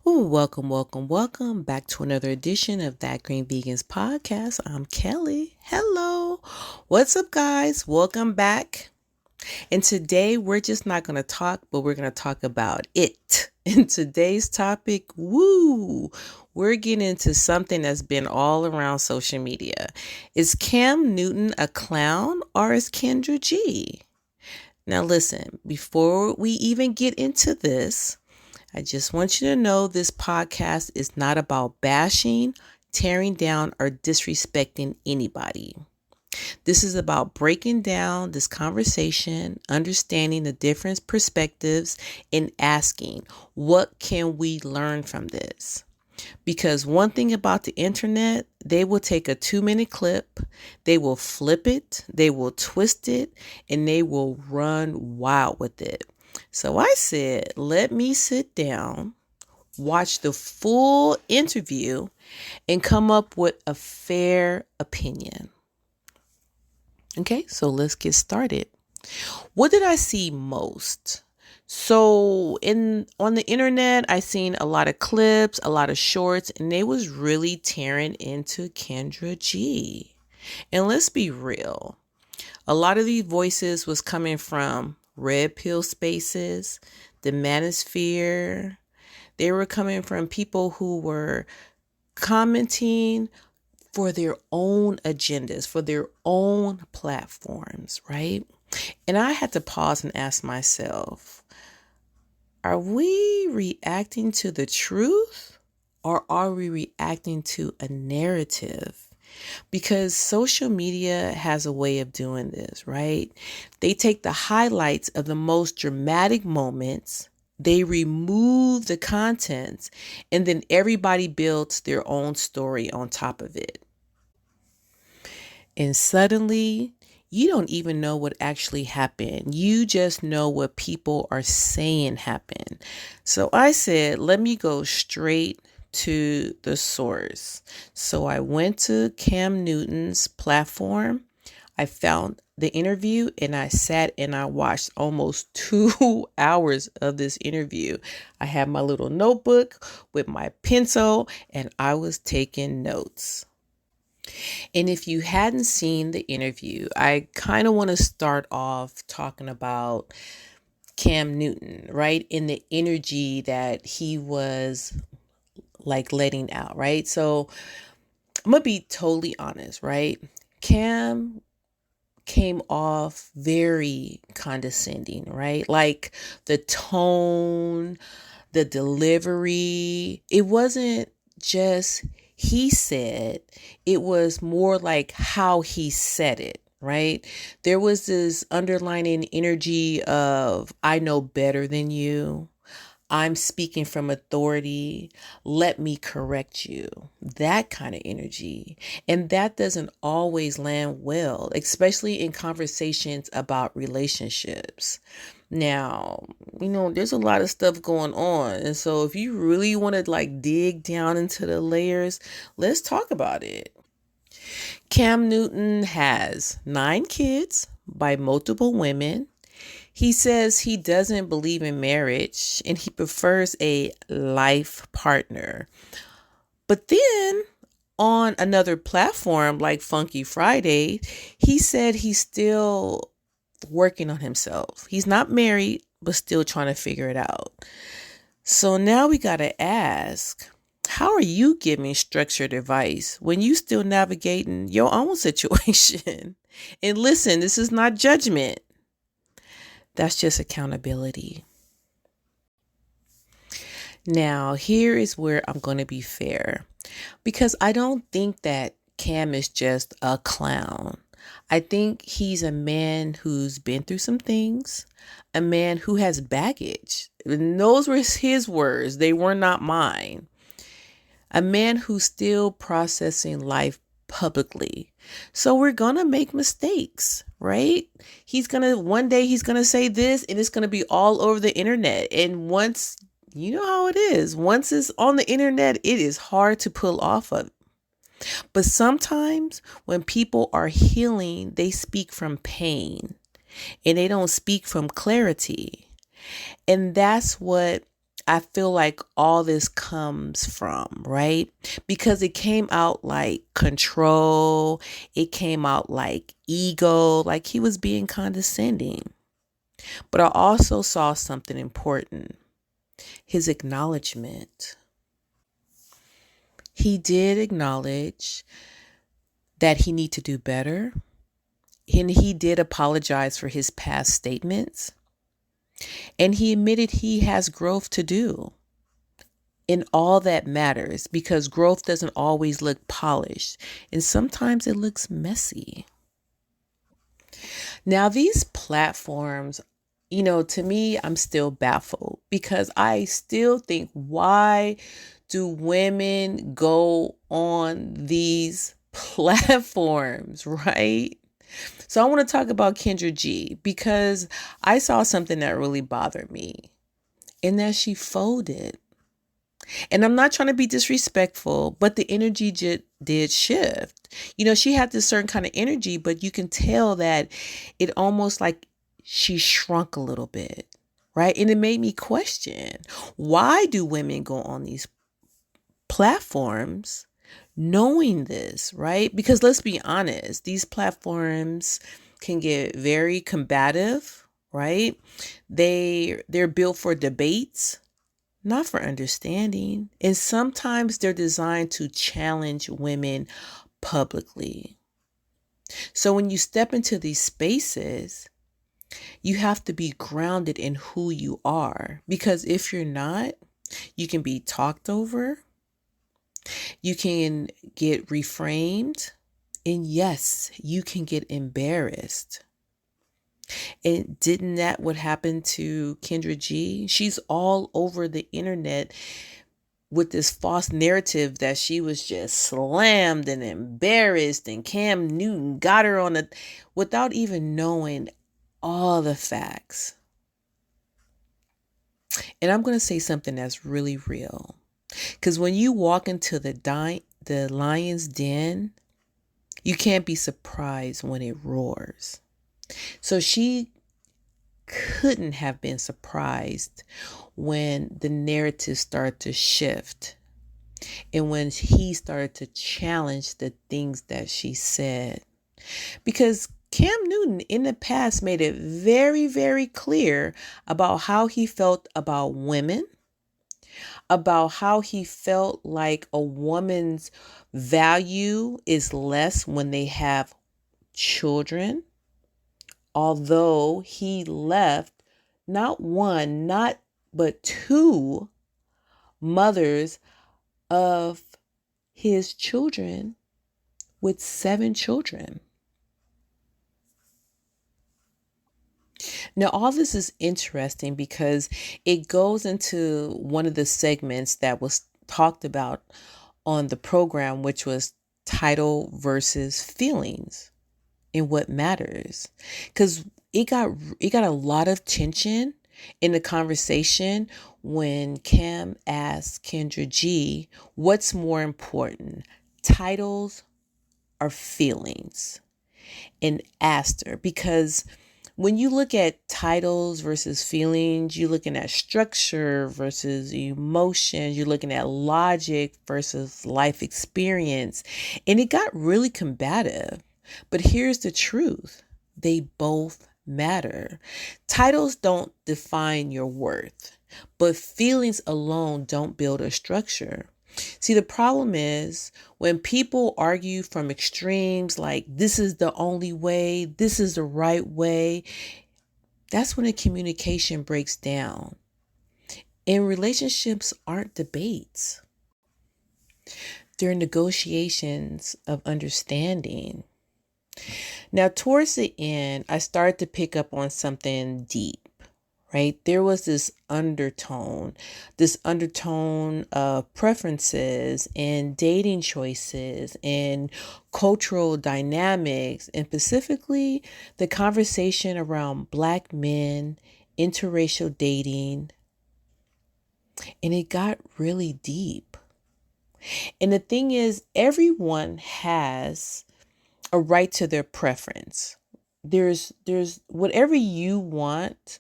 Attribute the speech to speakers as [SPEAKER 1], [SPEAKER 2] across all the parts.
[SPEAKER 1] Ooh, welcome back to another edition of That Green Vegans podcast. I'm Kelly. Hello. What's up, guys? Welcome back. And today we're just not going to talk, but we're going to talk about it. In today's topic, we're getting into something that's been all around social media. Is Cam Newton a clown or is Kendra G? Now listen, before we even get into this, I just want you to know this podcast is not about bashing, tearing down, or disrespecting anybody. This is about breaking down this conversation, understanding the different perspectives, and asking, what can we learn from this? Because one thing about the internet, they will take a 2-minute clip, they will flip it, they will twist it, and they will run wild with it. So I said, let me sit down, watch the full interview, and come up with a fair opinion. Okay, so let's get started. What did I see most? So on the internet, I seen a lot of clips, a lot of shorts, and they was really tearing into Kendra G. And let's be real. A lot of these voices was coming from red pill spaces, the manosphere. They were coming from people who were commenting for their own agendas, for their own platforms, right? And I had to pause and ask myself, are we reacting to the truth or are we reacting to a narrative? Because social media has a way of doing this, right? They take the highlights of the most dramatic moments, they remove the contents, and then everybody builds their own story on top of it. And suddenly, you don't even know what actually happened. You just know what people are saying happened. So I said, let me go straight to the source. So I went to Cam Newton's platform. I found the interview and I sat and I watched almost 2 hours of this interview. I had my little notebook with my pencil and I was taking notes. And if you hadn't seen the interview, I kind of want to start off talking about Cam Newton, right? In the energy that he was like letting out, right? So I'm going to be totally honest, right? Cam came off very condescending, right? Like the tone, the delivery, it wasn't just he said, it was more like how he said it, right? There was this underlining energy of, I know better than you. I'm speaking from authority. Let me correct you. That kind of energy. And that doesn't always land well, especially in conversations about relationships. Now, there's a lot of stuff going on. And so if you really want to like dig down into the layers, let's talk about it. Cam Newton has 9 kids by multiple women. He says he doesn't believe in marriage and he prefers a life partner. But then on another platform like Funky Friday, he said he's still working on himself. He's not married, but still trying to figure it out. So now we got to ask, how are you giving structured advice when you still navigating your own situation? And listen, this is not judgment. That's just accountability. Now, here is where I'm going to be fair, because I don't think that Cam is just a clown. I think he's a man who's been through some things, a man who has baggage. And those were his words. They were not mine. A man who's still processing life publicly. So we're going to make mistakes, right? One day he's going to say this and it's going to be all over the internet. And once, you know how it is, once it's on the internet, it is hard to pull off of. But sometimes when people are healing, they speak from pain and they don't speak from clarity. And that's what I feel like all this comes from, right? Because it came out like control, it came out like ego, like he was being condescending. But I also saw something important, his acknowledgement. He did acknowledge that he need to do better, and he did apologize for his past statements, and he admitted he has growth to do. In all that matters, because growth doesn't always look polished and sometimes it looks messy. Now, these platforms, to me, I'm still baffled because I still think, why do women go on these platforms, right? So I want to talk about Kendra G because I saw something that really bothered me, and that she folded. And I'm not trying to be disrespectful, but the energy did shift. She had this certain kind of energy, but you can tell that it almost like she shrunk a little bit, right? And it made me question, why do women go on these platforms knowing this, right? Because let's be honest, these platforms can get very combative, right? They're built for debates, not for understanding. And sometimes they're designed to challenge women publicly. So when you step into these spaces, you have to be grounded in who you are. Because if you're not, you can be talked over, you can get reframed, and yes, you can get embarrassed. And didn't that what happened to Kendra G? She's all over the internet with this false narrative that she was just slammed and embarrassed, and Cam Newton got her on a, without even knowing all the facts. And I'm going to say something that's really real. Because when you walk into the lion's den, you can't be surprised when it roars. So she couldn't have been surprised when the narrative started to shift and when he started to challenge the things that she said. Because Cam Newton in the past made it very, very clear about how he felt about women, about how he felt like a woman's value is less when they have children. Although he left not one, not but two mothers of his children with 7 children. Now, all this is interesting because it goes into one of the segments that was talked about on the program, which was title versus feelings and what matters. Because it got a lot of tension in the conversation when Cam asked Kendra G, what's more important, titles or feelings? And asked her, because when you look at titles versus feelings, you're looking at structure versus emotions, you're looking at logic versus life experience, and it got really combative. But here's the truth. They both matter. Titles don't define your worth, but feelings alone don't build a structure. See, the problem is when people argue from extremes like this is the only way, this is the right way, that's when the communication breaks down. And relationships aren't debates, they're negotiations of understanding. Now, towards the end, I started to pick up on something deep. Right? There was this undertone of preferences and dating choices and cultural dynamics, and specifically the conversation around Black men, interracial dating, and it got really deep. And the thing is, everyone has a right to their preference. There's whatever you want,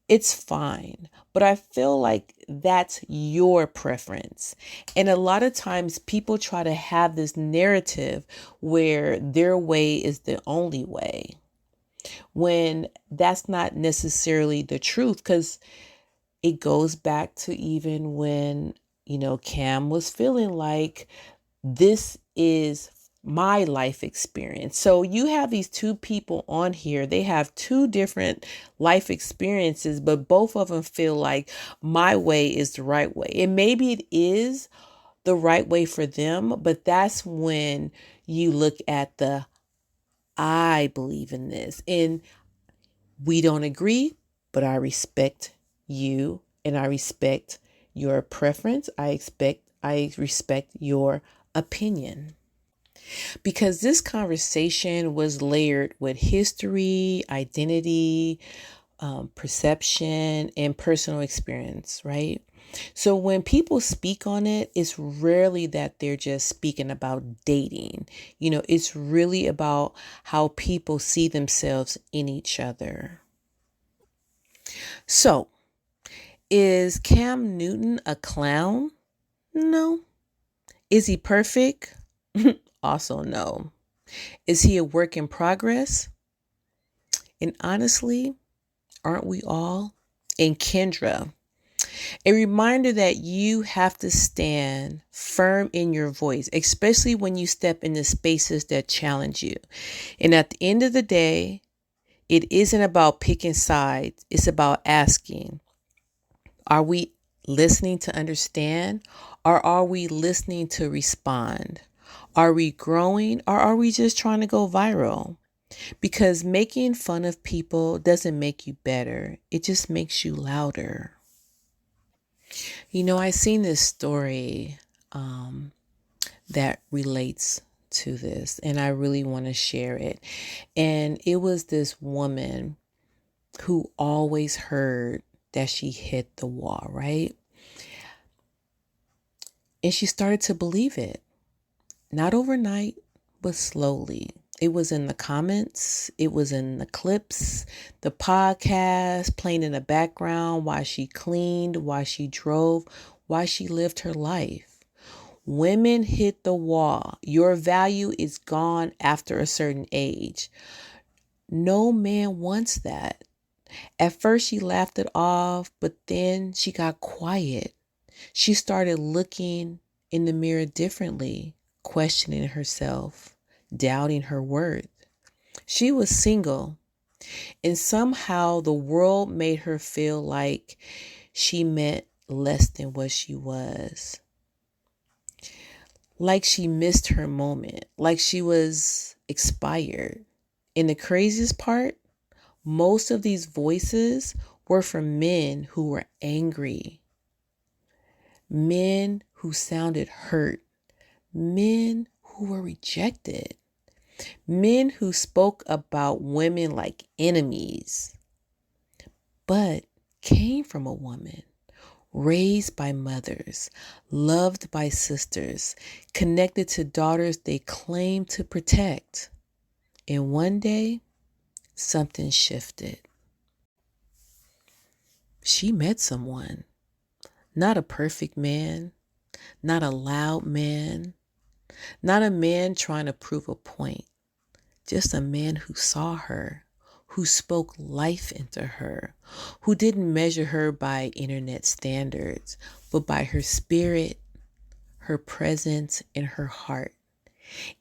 [SPEAKER 1] It's fine. But I feel like that's your preference. And a lot of times people try to have this narrative where their way is the only way, when that's not necessarily the truth, because it goes back to even when, Cam was feeling like this is my life experience. So you have these two people on here. They have two different life experiences, but both of them feel like my way is the right way. And maybe it is the right way for them, but that's when you look at the I believe in this. And we don't agree, but I respect you and I respect your preference. I respect your opinion. Because this conversation was layered with history, identity, perception, and personal experience, right? So when people speak on it, it's rarely that they're just speaking about dating. It's really about how people see themselves in each other. So, is Cam Newton a clown? No. Is he perfect? Also, no. Is he a work in progress? And honestly, aren't we all? And Kendra, a reminder that you have to stand firm in your voice, especially when you step into spaces that challenge you. And at the end of the day, it isn't about picking sides. It's about asking, are we listening to understand, or are we listening to respond? Are we growing, or are we just trying to go viral? Because making fun of people doesn't make you better. It just makes you louder. I seen this story that relates to this, and I really want to share it. And it was this woman who always heard that she hit the wall, right? And she started to believe it. Not overnight, but slowly. It was in the comments, it was in the clips, the podcast playing in the background while she cleaned, while she drove, while she lived her life. Women hit the wall. Your value is gone after a certain age. No man wants that. At first, she laughed it off, but then she got quiet. She started looking in the mirror differently, questioning herself, doubting her worth. She was single, and somehow the world made her feel like she meant less than what she was. Like she missed her moment, like she was expired. And the craziest part, most of these voices were from men who were angry, men who sounded hurt, men who were rejected, men who spoke about women like enemies, but came from a woman, raised by mothers, loved by sisters, connected to daughters they claimed to protect. And one day, something shifted. She met someone, not a perfect man, not a loud man, not a man trying to prove a point, just a man who saw her, who spoke life into her, who didn't measure her by internet standards, but by her spirit, her presence, and her heart.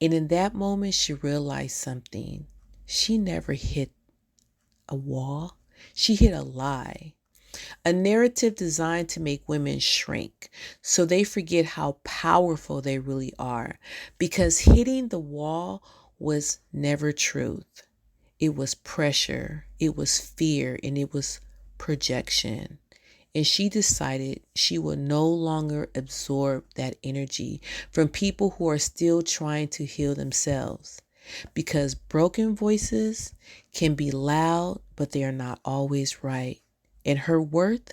[SPEAKER 1] And in that moment, she realized something. She never hit a wall. She hit a lie. A narrative designed to make women shrink so they forget how powerful they really are. Because hitting the wall was never truth. It was pressure, it was fear, and it was projection. And she decided she would no longer absorb that energy from people who are still trying to heal themselves. Because broken voices can be loud, but they are not always right. And her worth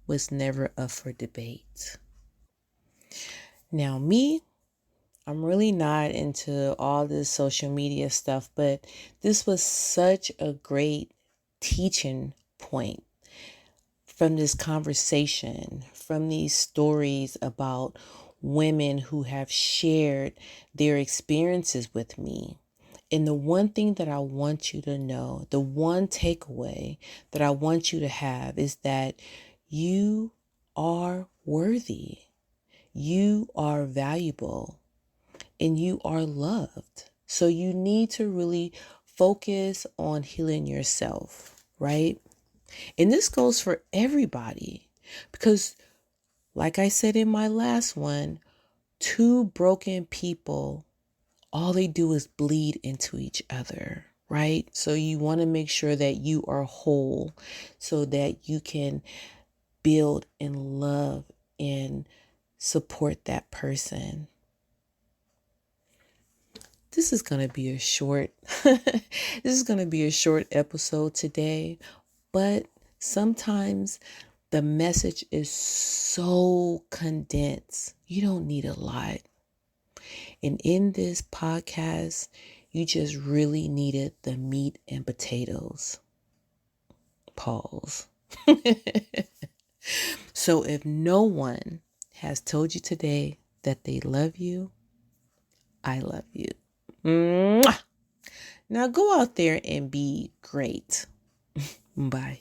[SPEAKER 1] was never up for debate. Now, me, I'm really not into all this social media stuff, but this was such a great teaching point. from this conversation, from these stories about women who have shared their experiences with me. And the one thing that I want you to know, the one takeaway that I want you to have is that you are worthy, you are valuable, and you are loved. So you need to really focus on healing yourself, right? And this goes for everybody because, like I said in my last one, two broken people, all they do is bleed into each other, right? So you want to make sure that you are whole so that you can build and love and support that person. This is going to be a short episode today, but sometimes the message is so condensed. You don't need a lot. And in this podcast, you just really needed the meat and potatoes. Pause. So if no one has told you today that they love you, I love you. Mwah! Now go out there and be great. Bye.